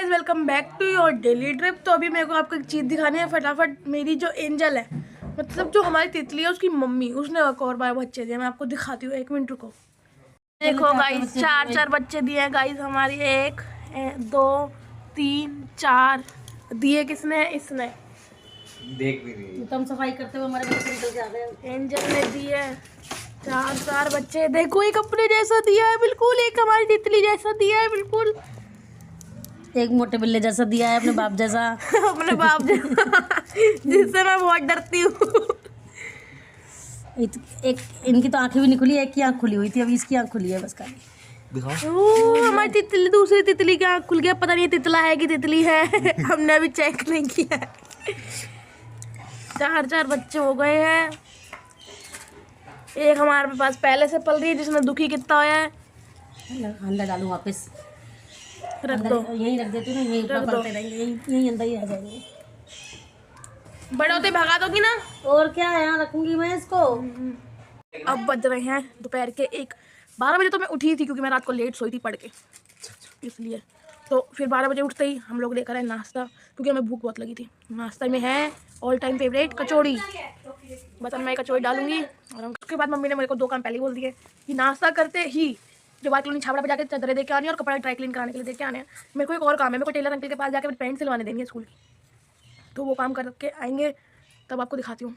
Guys, welcome back to your daily trip. तो अभी मेरे को आपको एक चीज़ दिखानी है फटाफट। मेरी जो एंजल है, मतलब जो हमारी तितली है, उसकी मम्मी, उसने एक और बार बच्चे दिए। मैं आपको दिखाती हूँ, 1 मिनट रुको। देखो गाइस, चार बच्चे दिए हैं गाइस हमारी। 1 2 3 4 दिए किसने? इसने। देख भी नहीं, तुम सफाई करते हुए हमारे बच्चे निकल के आ गए। एंजल ने दिए 4 बच्चे। देखो, एक अपने जैसा दिया है बिल्कुल, एक हमारी तितली जैसा दिया है बिल्कुल, एक मोटे बिल्ले जैसा दिया है, अपने बाप जैसा। अपने बाप जिससे मैं बहुत डरती हूँ। एक इनकी तो आंखें भी नहीं खुली, एक की आंख खुली हुई थी, अभी इसकी आंख खुली है बस खाली। हमारी तितली, दूसरी तितली की आंख खुल गया। पता नहीं तितला है कि तितली है। हमने अभी चेक नहीं किया है। 4 बच्चे हो गए हैं। एक हमारे पास पहले से पल रही है, जिसमें दुखी कितना होया है। अंदर डालूं वापस? रख दो, यहीं रख देती हूँ, यहीं पलते रहेंगे, यहीं अंदर ही आ जाएंगे। बड़े होते भगा दोगी ना? और क्या, यहाँ रखूंगी मैं इसको। अब बज रहे हैं दोपहर के 12 बजे। तो मैं उठी थी क्योंकि मैं रात को लेट सोई थी पढ़ के, इसलिए। तो फिर 12 बजे उठते ही हम लोग लेकर आए नाश्ता, क्योंकि हमें भूख बहुत लगी थी। नाश्ता में है ऑल टाइम फेवरेट कचौड़ी। बस अब मैं कचौड़ी डालूंगी, और उसके बाद मम्मी ने मेरे को 2 काम पहले ही बोल दिए कि नाश्ता करते ही जो बात कॉलोनी छावड़ा पे जाके चादरें देके आनी है और कपड़ा ड्राई क्लीन कराने के लिए देके आने हैं। मेरे को एक और काम है, मेरे को टेलर अंकल के पास जाके पैंट सिलवाने देनी है स्कूल की। तो वो काम करके आएंगे, तब आपको दिखाती हूँ।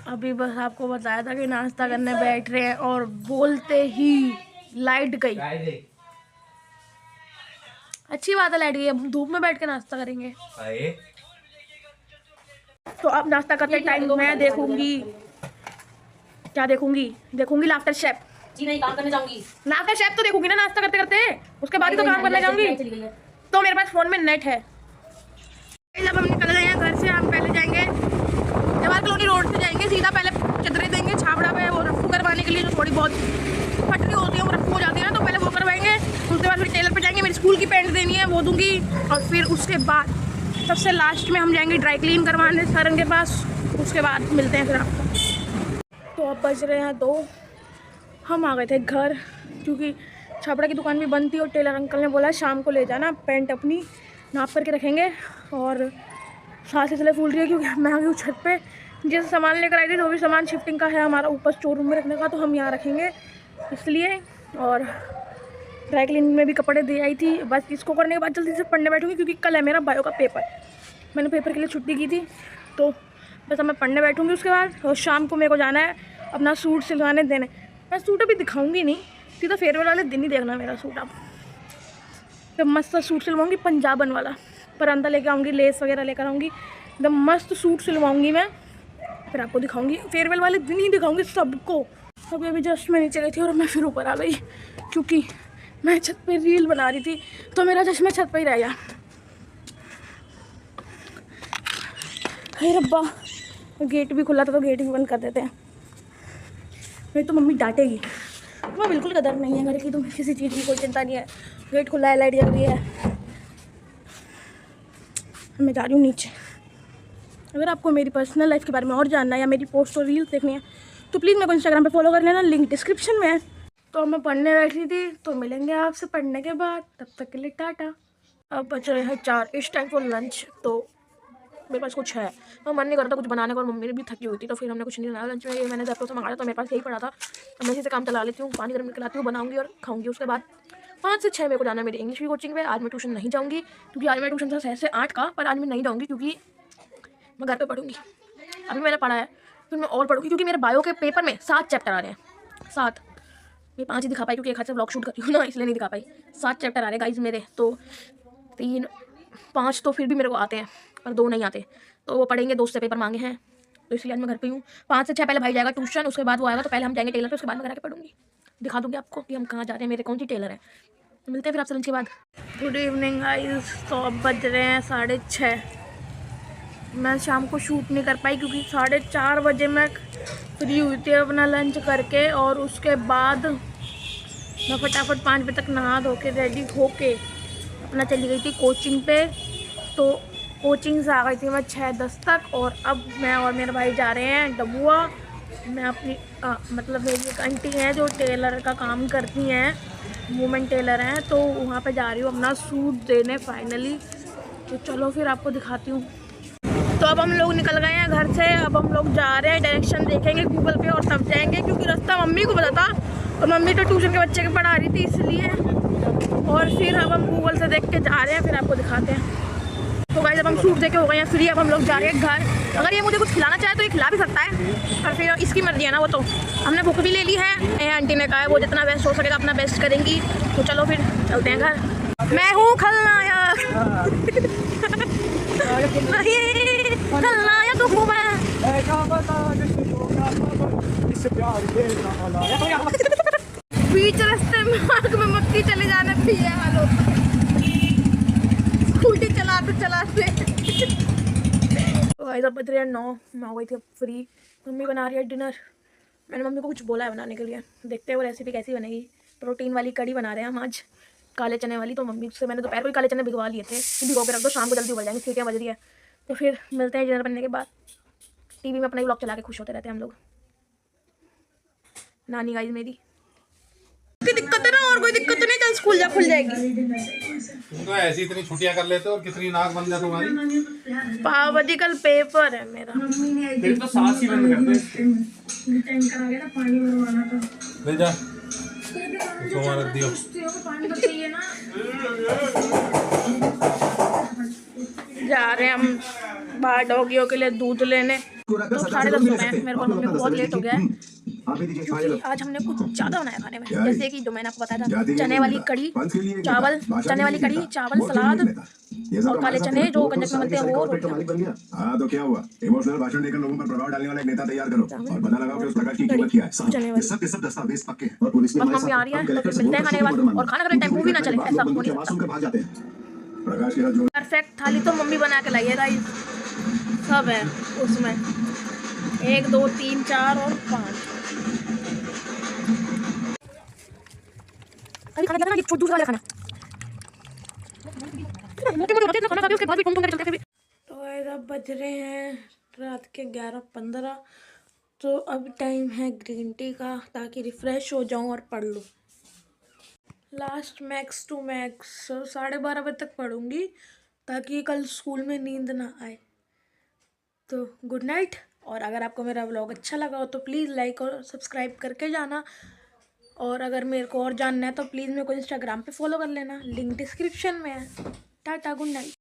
अभी बस आपको बताया था कि नाश्ता करने बैठ रहे हैं, और बोलते ही लाइट गई। अच्छी बात है, लाइट गई। अब धूप में बैठ के नाश्ता करेंगे। तो अब नाश्ता करते टाइम मैं देखूंगी, क्या देखूंगी लाफ्टर शेफ। जी नहीं, काम करने जाऊंगी। लाफ्टर शेफ तो देखूंगी ना नाश्ता करते करते, उसके बाद ही तो काम करने जाऊंगी। तो मेरे पास फोन में नेट है। जब हम निकल रहे हैं घर से, हम पहले जाएंगे जवाहर कॉलोनी रोड से जाएंगे सीधा। पहले चदरें देंगे छावड़ा पे, वो रफ्फू करवाने के लिए, जो थोड़ी बहुत फटरी होती है वो रफ्फू हो जाती है ना, तो पहले वो करवाएंगे। उसके बाद फिर टेलर पे जाएंगे, मेरी स्कूल की पैंट देनी है वो दूंगी। और फिर उसके बाद सबसे लास्ट में हम जाएंगे ड्राई क्लीन करवाने सरन के पास। उसके बाद मिलते हैं फिर आपको। तो अब बज रहे हैं 2। हम आ गए थे घर, क्योंकि छापड़ा की दुकान भी बंद थी, और टेलर अंकल ने बोला शाम को ले जाना, पैंट अपनी नाप करके रखेंगे। और सांस इसलिए फूल रही है क्योंकि मैं आ गई हूँ छत पे। जैसे सामान लेकर आई थी, तो भी सामान शिफ्टिंग का है हमारा, ऊपर स्टोर रूम में रखने का, तो हम यहाँ रखेंगे इसलिए। और ड्राई क्लीन में भी कपड़े दे आई थी। बस इसको करने के बाद जल्दी से पढ़ने बैठूंगी, क्योंकि कल है मेरा बायो का पेपर। मैंने पेपर के लिए छुट्टी की थी, तो बस अब मैं पढ़ने बैठूंगी उसके बाद। और शाम को मेरे को जाना है अपना सूट सिलवाने देने। मैं सूट अभी दिखाऊंगी नहीं, सीधा फेयरवेल वाले दिन ही देखना मेरा सूट। अब जब मस्त सूट सिलवाऊंगी पंजाबन वाला, परंदा लेकर आऊँगी, लेस वगैरह लेकर आऊँगी, एकदम मस्त सूट सिलवाऊंगी मैं। फिर आपको दिखाऊंगी, फेयरवेल वाले दिन ही दिखाऊंगी सबको। अभी जस्ट मैं नीचे गई थी और मैं फिर ऊपर आ गई, क्योंकि मैं छत पे रील बना रही थी, तो मेरा चश्मा छत पे ही रह गया। हे रब्बा, गेट भी खुला था तो गेट भी बंद कर देते हैं। मेरी तो मम्मी डांटेगी। वो बिल्कुल कदर नहीं है घर की, तो किसी चीज़ की कोई चिंता नहीं है। गेट खुला है, लाइट जल रही है। मैं जा रही हूँ नीचे। अगर आपको मेरी पर्सनल लाइफ के बारे में और जानना है, या मेरी पोस्ट और रील्स देखनी है, तो प्लीज़ मेरे को इंस्टाग्राम पे फॉलो कर लेना, लिंक डिस्क्रिप्शन में है। तो मैं पढ़ने बैठी थी, तो मिलेंगे आपसे पढ़ने के बाद। तब तक के लिए टाटा। अब बच रहे हैं 4, इस टाइम फॉर लंच। तो मेरे पास कुछ है, तो मन नहीं करता कुछ बनाने का, और मम्मी ने भी थकी हुई थी, तो फिर हमने कुछ नहीं बनाया लंच में। ये मैंने ज़ेप्टो से मंगाया, तो मेरे पास यही पड़ा था। अब मैं इसी से काम चला लेती हूँ, पानी गर्म करके लाती हूँ, बनाऊँगी और खाऊँगी। उसके बाद 5 से 6 मेरे को जाना है मेरी इंग्लिश की कोचिंग पे। आज मैं ट्यूशन नहीं जाऊँगी, क्योंकि आज मैं ट्यूशन था 6 से 8 का, पर आज मैं नहीं जाऊँगी क्योंकि मैं घर पे पढ़ूँगी। अभी मैंने पढ़ा है, फिर मैं और पढ़ूँगी, क्योंकि मेरे बायो के पेपर में 7 चैप्टर आ रहे हैं। 7, मैं 5 ही दिखा पाई, क्योंकि एक हाथ से ब्लॉग शूट करती हूँ ना, इसलिए नहीं दिखा पाई। 7 चैप्टर आ रहे हैं गाइज मेरे, तो 3 5 तो फिर भी मेरे को आते हैं, पर 2 नहीं आते। तो वो पढ़ेंगे, 2 से पेपर मांगे हैं, तो इसलिए आज मैं घर पे हूँ। 5 से 6 पहले भाई जाएगा ट्यूशन, उसके बाद वो आएगा, तो पहले हम जाएंगे टेलर पे, उसके बाद मैं घर पे पढ़ूँगी। दिखा दूँगी आपको कि हम कहाँ जा रहे हैं, मेरे कौन सी टेलर है। तो मिलते हैं फिर आपसे लंच के बाद। Good evening guys. तो अब बज रहे हैं 6:30। मैं शाम को शूट नहीं कर पाई, क्योंकि 4:30 बजे मैं फ्री हुई थी अपना लंच करके। और उसके बाद मैं फटाफट 5 बजे तक नहा धो के रेडी होके अपना चली गई थी कोचिंग पे। तो कोचिंग से आ गई थी मैं 6:10 तक, और अब मैं और मेरे भाई जा रहे हैं डबुआ। मैं अपनी मतलब मेरी एक आंटी हैं जो टेलर का काम करती हैं, वुमेन टेलर हैं, तो वहाँ पे जा रही हूँ अपना सूट देने फाइनली। तो चलो फिर आपको दिखाती हूँ। तो अब हम लोग निकल गए हैं घर से। अब हम लोग जा रहे हैं, डायरेक्शन देखेंगे गूगल पे और तब जाएंगे, क्योंकि रास्ता मम्मी को पता था और मम्मी तो ट्यूशन के बच्चे के पढ़ा रही थी इसलिए। और फिर अब हम गूगल से देख के जा रहे हैं, फिर आपको दिखाते हैं। तो गाइस अब हम सूट देके हो गए हैं फ्री। अब हम लोग जा रहे हैं घर। अगर ये मुझे कुछ खिलाना चाहे तो ये खिला भी सकता है, और फिर इसकी मर्जी है ना। वो तो हमने बुक भी ले ली है, आंटी ने कहा है वो जितना बेस्ट हो सकेगा अपना बेस्ट करेंगी। तो चलो फिर चलते हैं घर। मैं हूँ खलनायक खलनायक हूँ मैं। बीच रास्ते में आग में मक्खी चले जाने पिए वालों, स्कूटी चलाते चलाते। तो गाइस अब बज रहे हैं 9। मैं हो गई थी अब फ्री। मम्मी बना रही है डिनर। मैंने मम्मी को कुछ बोला है बनाने के लिए, देखते हैं वो रेसिपी कैसी बनेगी। प्रोटीन वाली कड़ी बना रहे हैं हम आज, काले चने वाली। तो मम्मी से मैंने दोपहर को ही काले चने भिगवा लिए थे, भिगो के रख दो, शाम को जल्दी उबल जाएंगे। सीटियाँ बज रही है। तो फिर मिलते हैं डिनर बनने के बाद। टीवी में अपना ही व्लॉग चला के खुश होते रहते हैं हम लोग। नानी गाइस मेरी कोई दिक्कत है ना, और कोई दिक्कत नहीं, कल स्कूल जा खुल जाएगी। तुम तो ऐसी इतनी छुट्टियां कर लेते हो और कितनी नाक बन जाती तुम्हारी। पावती कल पेपर है मेरा। फिर तो सांस ही बंद कर दे। ले जा सोमा रख दियो। जा रहे हैं हम बाहर डॉगियों के लिए दूध लेने। तो 10:30 हो गए हैं। मेरे को मम्मी को बहुत लेट हो गया है, क्योंकि आज हमने कुछ ज़्यादा बनाया खाने में। जैसे कि जो मैंने आपको बताया था, चने वाली कड़ी चावल, चने वाली कड़ी चावल सलाद और काले चने जो गंजक में बनते हैं वो। तो क्या हुआ, इमोशनल भाषण देकर लोगों पर प्रभाव डालने वाला एक नेता तैयार करो और पता लगाओ कि उस प्रकार की कीमत क्या है। सब दस्तावेज पक्के और पुलिस अब मम्मी आ रही है, तो फिर मिलते हैं खाने के बाद। और खाना खाने टेम्पो भी ना चले, ऐसा हो नहीं सकता। भाग जाते हैं। प्रकाश के जो परफेक्ट थाली तो मम्मी बना के लाई है गाइस। सब है उसमें, 1 2 3 4 और 5। अभी खाना क्या ना, दूसरा वाला खाना मोटे मोटे इतना खाना खा के उसके बाद भी टूम चलते थे। तो गाइस अब बज रहे हैं रात के 11:15। तो अब टाइम है ग्रीन टी का, ताकि रिफ्रेश हो जाऊं और पढ़ लूं। लास्ट मैक्स टू मैक्स 12:30 बजे तक पढ़ूंगी, ताकि कल स्कूल में नींद ना आए। तो गुड नाइट। और अगर आपको मेरा व्लॉग अच्छा लगा हो तो प्लीज़ लाइक और सब्सक्राइब करके जाना। और अगर मेरे को और जानना है तो प्लीज़ मेरे को इंस्टाग्राम पे फॉलो कर लेना, लिंक डिस्क्रिप्शन में है। Tata good night.